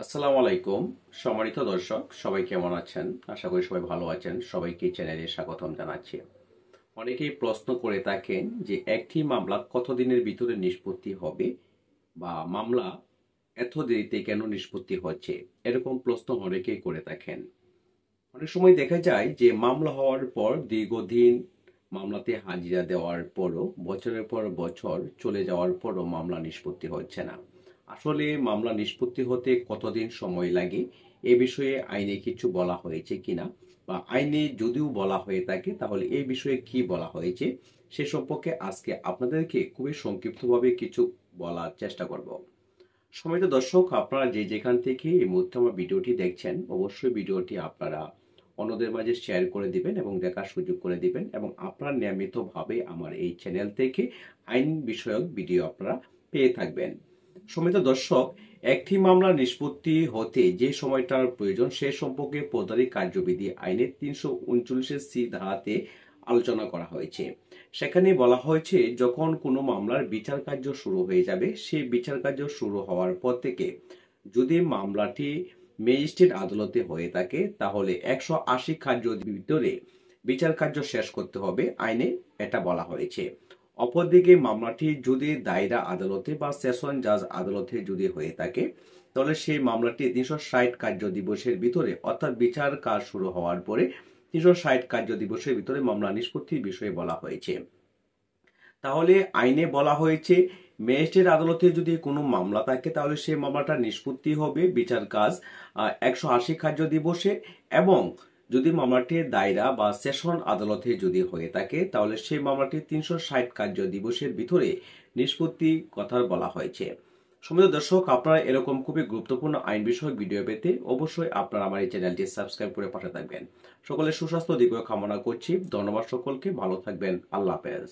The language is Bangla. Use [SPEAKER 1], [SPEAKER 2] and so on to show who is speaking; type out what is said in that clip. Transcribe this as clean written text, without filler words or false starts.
[SPEAKER 1] আসসালামু আলাইকুম। সম্মানিত দর্শক, সবাই কেমন আছেন? আশা করি সবাই ভালো আছেন। সবাইকে চ্যানেলে স্বাগতম জানাচ্ছি। অনেকেই প্রশ্ন করে থাকেন যে একটি মামলা কতদিনের ভিতরে নিষ্পত্তি হবে বা মামলা এত দেরিতে কেন নিষ্পত্তি হচ্ছে, এরকম প্রশ্ন অনেকেই করে থাকেন। অনেক সময় দেখা যায় যে মামলা হওয়ার পর দীর্ঘদিন মামলাতে হাজিরা দেওয়ার পরও বছরের পর বছর চলে যাওয়ার পরও মামলা নিষ্পত্তি হচ্ছে না। আসলে মামলা নিষ্পত্তি হতে কতদিন সময় লাগে, এ বিষয়ে আইনে কিছু বলা হয়েছে কিনা, বা আইনে যদিও বলা হয়ে থাকে তাহলে এই বিষয়ে কি বলা হয়েছে, সে সম্পর্কে আজকে আপনাদেরকে খুবই সংক্ষিপ্তভাবে কিছু বলার চেষ্টা করব। সম্মানিত দর্শক, আপনারা যে যেখান থেকে এই মুহূর্তে আমার ভিডিওটি দেখছেন, অবশ্যই ভিডিওটি আপনারা অন্যদের মাঝে শেয়ার করে দিবেন এবং দেখার সুযোগ করে দিবেন, এবং আপনারা নিয়মিতভাবে আমার এই চ্যানেল থেকে আইন বিষয়ক ভিডিও আপনারা পেয়ে থাকবেন। সম্মানিত দর্শক, একটি মামলা নিষ্পত্তি হতে যে সময়টার প্রয়োজন সে সম্পর্কে ফৌজদারি কার্যবিধি আইনের ৩৩৯ ধারাতে আলোচনা করা হয়েছে। সেখানে বলা হয়েছে যখন কোনো মামলার বিচার কার্য শুরু হয়ে যাবে, সেই বিচার কার্য শুরু হওয়ার পর থেকে যদি মামলাটি ম্যাজিস্ট্রেট আদালতে হয়ে থাকে তাহলে ১৮০ কার্যের ভিতরে বিচার কার্য শেষ করতে হবে, আইনে এটা বলা হয়েছে। অপরদিকে মামলাটি যদি দায়রা আদালতে বা সেশন জাজ আদালতে যদি হয়ে থাকে তাহলে সেই মামলাটি ৩৬০ কার্য দিবসের ভিতরে, অর্থাৎ বিচার কাজ শুরু হওয়ার পরে ৩৬০ কার্য দিবসের ভিতরে মামলা নিষ্পত্তির বিষয়ে বলা হয়েছে। তাহলে আইনে বলা হয়েছে ম্যাজিস্ট্রেট আদালতে যদি কোনো মামলা থাকে তাহলে সেই মামলাটা নিষ্পত্তি হবে বিচার কাজ ১৮০ কার্য দিবসে, এবং যদি মামলাটি দায়রা বা সেশন আদালতে যদি হয়ে থাকে তাহলে সেই মামলাটি ৩৬০ কার্য দিবসের ভিতরে নিষ্পত্তি কথা বলা হয়েছে। সম্মানিত দর্শক, আপনারা এরকম খুবই গুরুত্বপূর্ণ আইন বিষয়ক ভিডিও পেতে অবশ্যই আপনারা আমার এই চ্যানেলটি সাবস্ক্রাইব করে পাশে থাকবেন। সকলের সুস্বাস্থ্য দিকেও কামনা করছি। ধন্যবাদ সকলকে, ভালো থাকবেন। আল্লাহ হাফেজ।